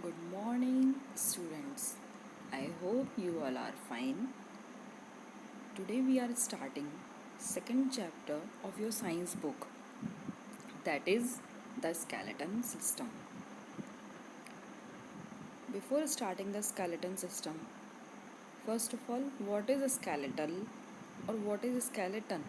Good morning, students. I hope you all are fine. Today we are starting second chapter of your science book, that is the skeleton system. Before starting the skeleton system, first of all, what is a skeleton or what is a skeleton?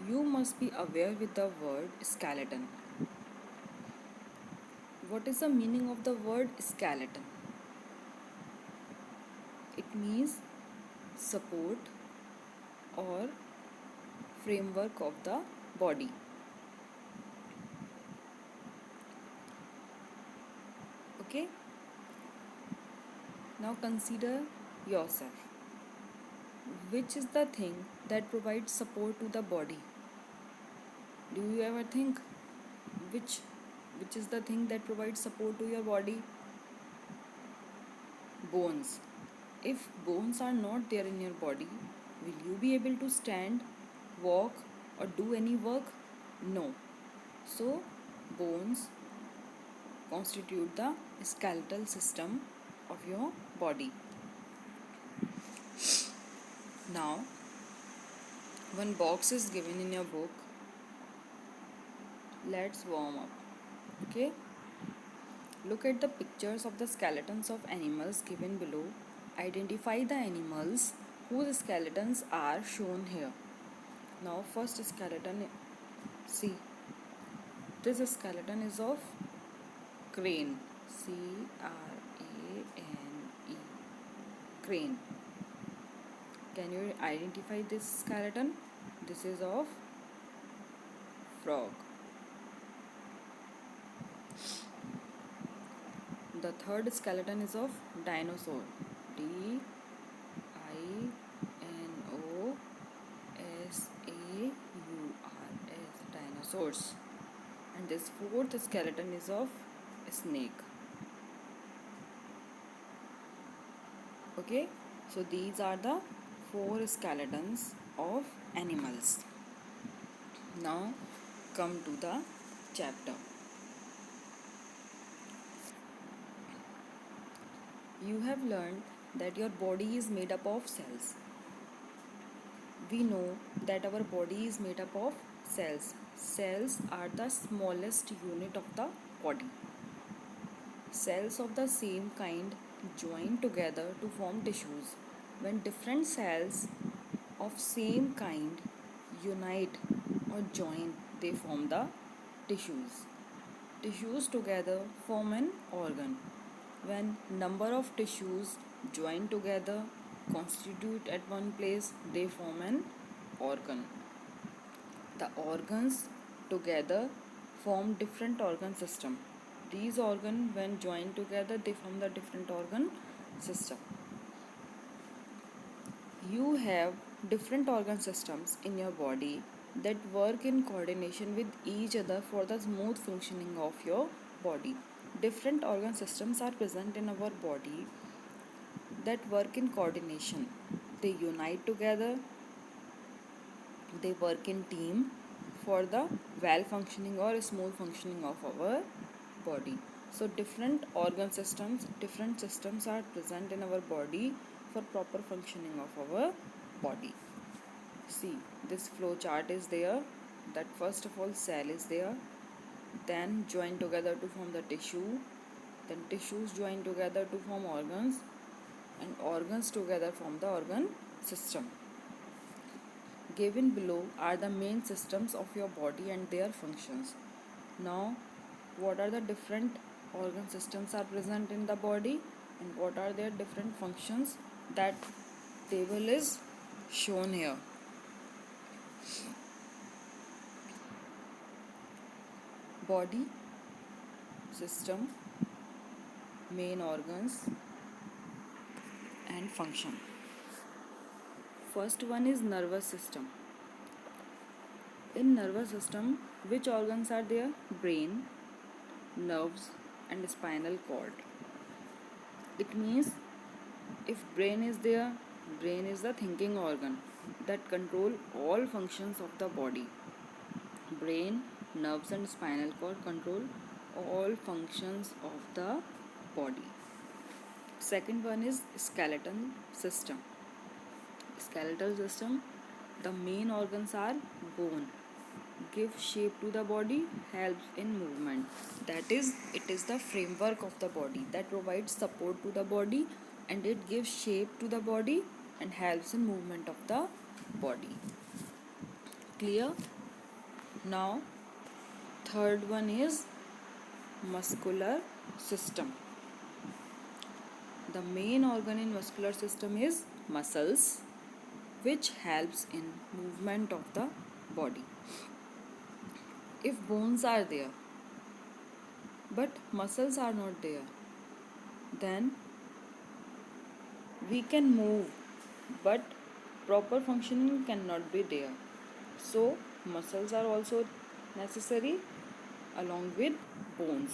You must be aware with the word skeleton. What is the meaning of the word skeleton? It means support or framework of the body. Okay, now consider yourself. Which is the thing that provides support to the body? Do you ever think which which is the thing that provides support to your body? Bones. If bones are not there in your body, will you be able to stand, walk, or do any work? No. So, bones constitute the skeletal system of your body. Now, one box is given in your book. Let's warm up. Okay? Look at the pictures of the skeletons of animals given below. Identify the animals whose skeletons are shown here. Now, first skeleton, see, this skeleton is of crane. Crane. Crane. Can you identify this skeleton? This is of frog. The third skeleton is of dinosaur. Dinosaurs. Dinosaurs. And this fourth skeleton is of snake. Okay, so these are the four skeletons of animals. Now come to the chapter. You have learned that your body is made up of cells. We know that our body is made up of cells. Cells are the smallest unit of the body. Cells of the same kind join together to form tissues. When different cells of same kind unite or join, they form the tissues. Tissues together form an organ. When number of tissues join together, constitute at one place, they form an organ. The organs together form different organ system. These organs, when joined together, they form the different organ system. You have different organ systems in your body that work in coordination with each other for the smooth functioning of your body. Different organ systems are present in our body that work in coordination. They unite together, they work in team for the well functioning or smooth functioning of our body. So different systems are present in our body for proper functioning of our body. See, this flow chart is there, that first of all cell is there, then join together to form the tissue, then tissues join together to form organs, and organs together form the organ system. Given below are the main systems of your body and their functions. Now, what are the different organ systems are present in the body and what are their different functions? That table is shown here. Body system, main organs and function. First one is nervous system. In nervous system, which organs are there? Brain, nerves and spinal cord. It means if brain is there, brain is the thinking organ that control all functions of the body. Brain, nerves and spinal cord control all functions of the body. Second one is skeletal system. Skeletal system, the main organs are bone, give shape to the body, helps in movement. That is, it is the framework of the body that provides support to the body, and it gives shape to the body and helps in movement of the body. Clear? Now, third one is muscular system. The main organ in muscular system is muscles, which helps in movement of the body. If bones are there but muscles are not there, then we can move but proper functioning cannot be there. So muscles are also necessary along with bones.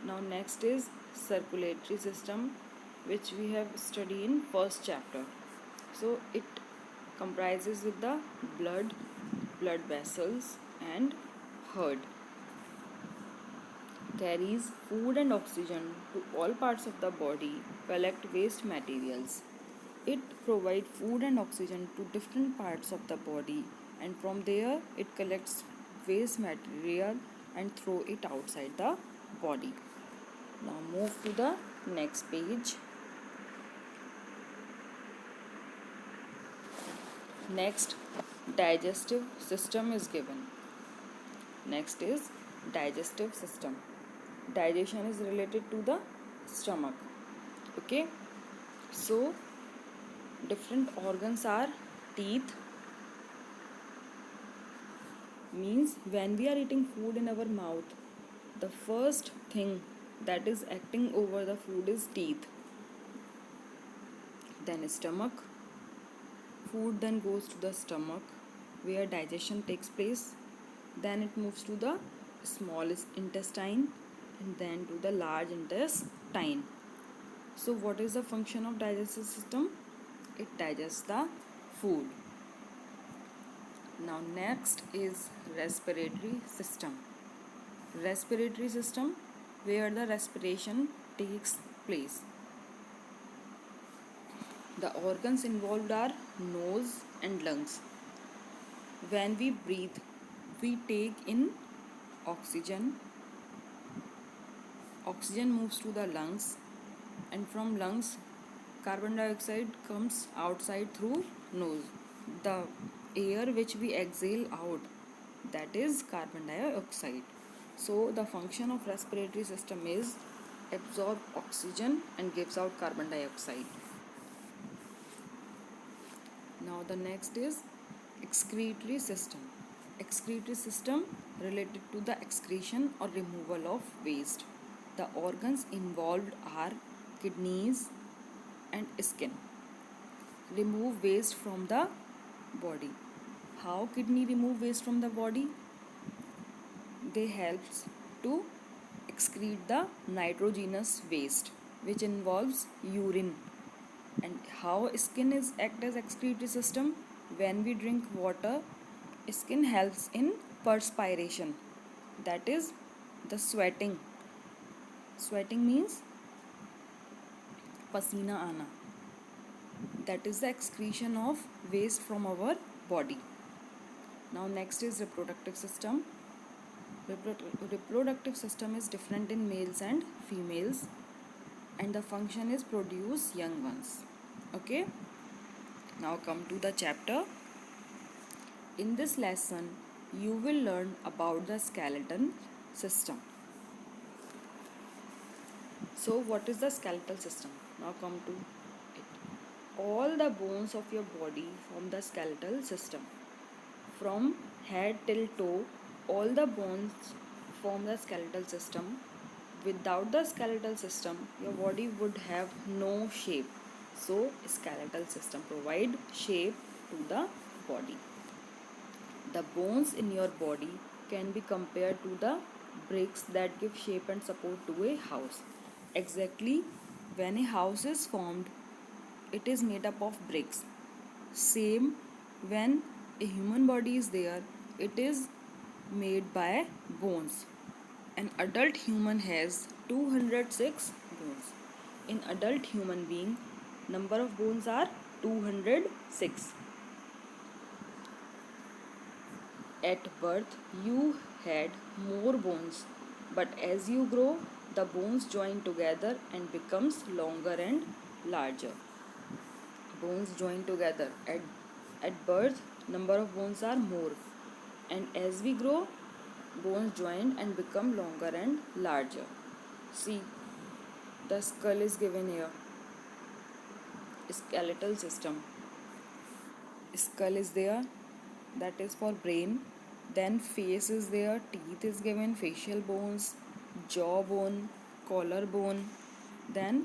Now next is circulatory system, which we have studied in first chapter. So it comprises with the blood vessels and heart, carries food and oxygen to all parts of the body, collect waste materials. It provides food and oxygen to different parts of the body, and from there it collects waste material and throw it outside the body. Now move to the next page. Next, digestive system is given. Next is digestive system. Digestion is related to the stomach. Okay, so different organs are teeth, means when we are eating food in our mouth, the first thing that is acting over the food is teeth. Then stomach. Food then goes to the stomach where digestion takes place. Then it moves to the small intestine and then to the large intestine. So what is the function of digestive system? It digests the food. Now next is respiratory system. Respiratory system, where the respiration takes place. The organs involved are nose and lungs. When we breathe, we take in oxygen. Oxygen moves to the lungs, and from lungs, carbon dioxide comes outside through nose. The air which we exhale out, that is carbon dioxide. So the function of respiratory system is absorb oxygen and gives out carbon dioxide. Now the next is excretory system. Excretory system related to the excretion or removal of waste. The organs involved are kidneys and skin. Remove waste from the body. How kidney remove waste from the body? They helps to excrete the nitrogenous waste, which involves urine. And how skin is act as excretory system? When we drink water, skin helps in perspiration, that is the sweating. Sweating means pasina ana, that is the excretion of waste from our body. Now next is reproductive system. Reproductive system is different in males and females, and the function is produce young ones. Okay, now come to the chapter. In this lesson you will learn about the skeletal system. So what is the skeletal system? Now come to it. All the bones of your body form the skeletal system. From head till toe, all the bones form the skeletal system. Without the skeletal system, your body would have no shape. So skeletal system provide shape to the body. The bones in your body can be compared to the bricks that give shape and support to a house. Exactly, when a house is formed, it is made up of bricks. Same, when a human body is there, it is made by bones. An adult human has 206 bones. In adult human being, number of bones are 206. At birth, you had more bones, but as you grow, the bones join together and becomes longer and larger. Bones join together. At birth, number of bones are more, and as we grow, bones join and become longer and larger. See, the skull is given here. Skeletal system. Skull is there, that is for brain. Then face is there, teeth is given, facial bones, jaw bone, collar bone. Then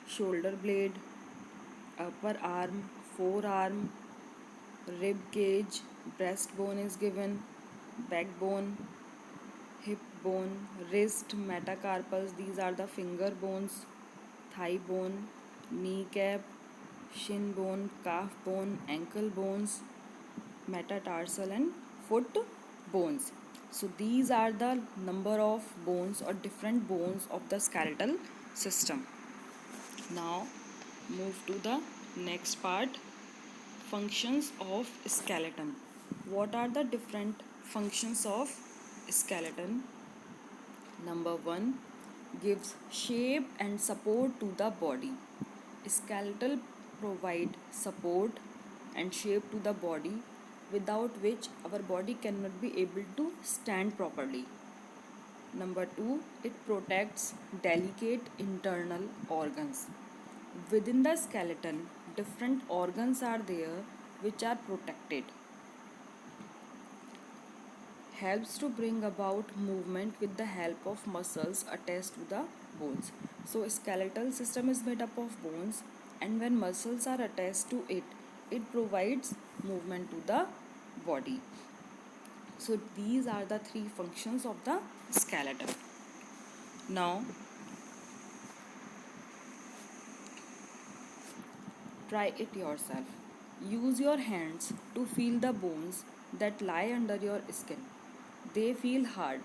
shoulder blade, upper arm, forearm, rib cage, breastbone is given, backbone, hip bone, wrist, metacarpals, these are the finger bones, thigh bone, kneecap, shin bone, calf bone, ankle bones, metatarsal and foot bones. So these are the number of bones or different bones of the skeletal system. Now move to the next part, functions of skeleton. What are the different functions of skeleton? Number 1, gives shape and support to the body. Skeletal provide support and shape to the body, without which our body cannot be able to stand properly. Number 2, it protects delicate internal organs. Within the skeleton, different organs are there which are protected. Helps to bring about movement with the help of muscles attached to the bones. So skeletal system is made up of bones, and when muscles are attached to it, it provides movement to the body. So these are the three functions of the skeleton. Now try it yourself. Use your hands to feel the bones that lie under your skin. They feel hard.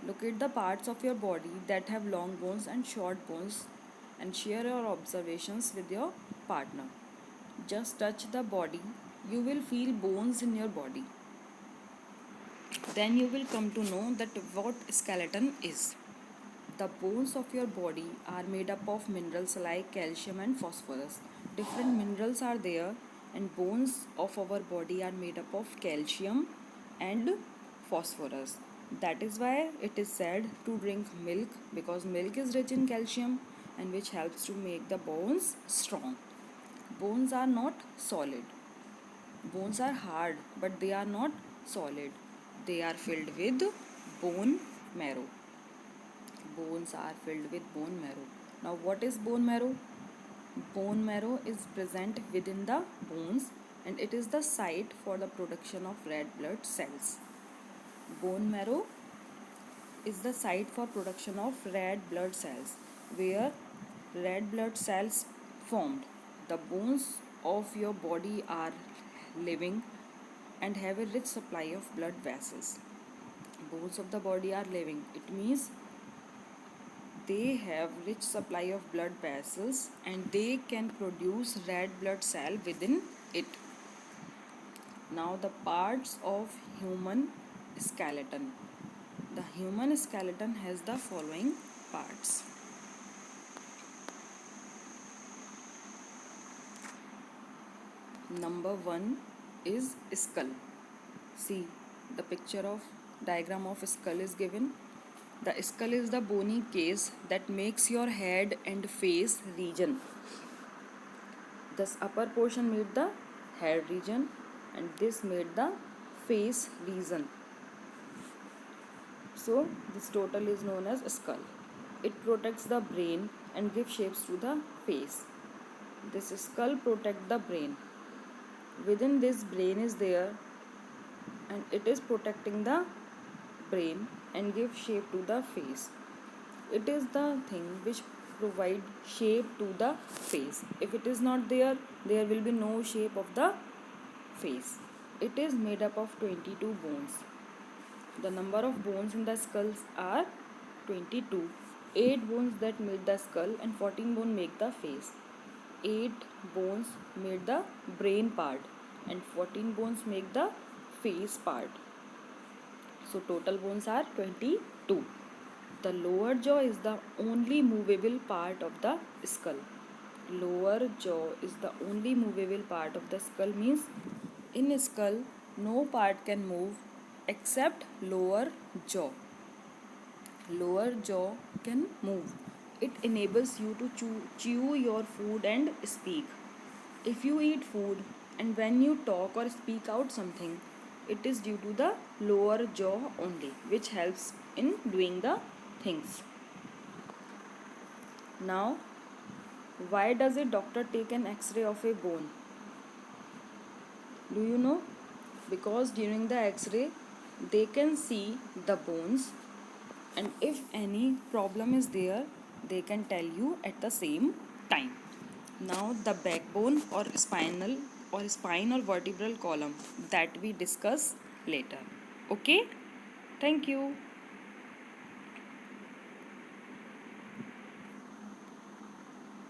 Locate the parts of your body that have long bones and short bones and share your observations with your partner. Just touch the body. You will feel bones in your body. Then you will come to know that what skeleton is. The bones of your body are made up of minerals like calcium and phosphorus. Different minerals are there, and bones of our body are made up of calcium and phosphorus. That is why it is said to drink milk, because milk is rich in calcium and which helps to make the bones strong. Bones are not solid. Bones are hard, but they are not solid. They are filled with bone marrow. Bones are filled with bone marrow. Now, what is bone marrow? Bone marrow is present within the bones, and it is the site for the production of red blood cells. Bone marrow is the site for production of red blood cells, where red blood cells formed. The bones of your body are living and have a rich supply of blood vessels. Bones of the body are living. It means they have rich supply of blood vessels and they can produce red blood cell within it. Now the parts of human skeleton. The human skeleton has the following parts. Number 1 is skull. See, the picture of diagram of skull is given. The skull is the bony case that makes your head and face region. This upper portion made the head region and this made the face region. So this total is known as skull. It protects the brain and gives shapes to the face. This skull protects the brain. Within this, brain is there and it is protecting the brain and gives shape to the face. It is the thing which provide shape to the face. If it is not there, there will be no shape of the face. It is made up of 22 bones. The number of bones in the skulls are 22. 8 bones that made the skull and 14 bones make the face. 8 bones made the brain part and 14 bones make the face part. So total bones are 22. The lower jaw is the only movable part of the skull. Lower jaw is the only movable part of the skull, means in skull no part can move except lower jaw. Lower jaw can move. It enables you to chew your food and speak. If you eat food and when you talk or speak out something, it is due to the lower jaw only, which helps in doing the things. Now, why does a doctor take an X-ray of a bone? Do you know? Because during the X-ray, they can see the bones, and if any problem is there, they can tell you at the same time. Now the backbone or spine or vertebral column that we discuss later. Okay? Thank you.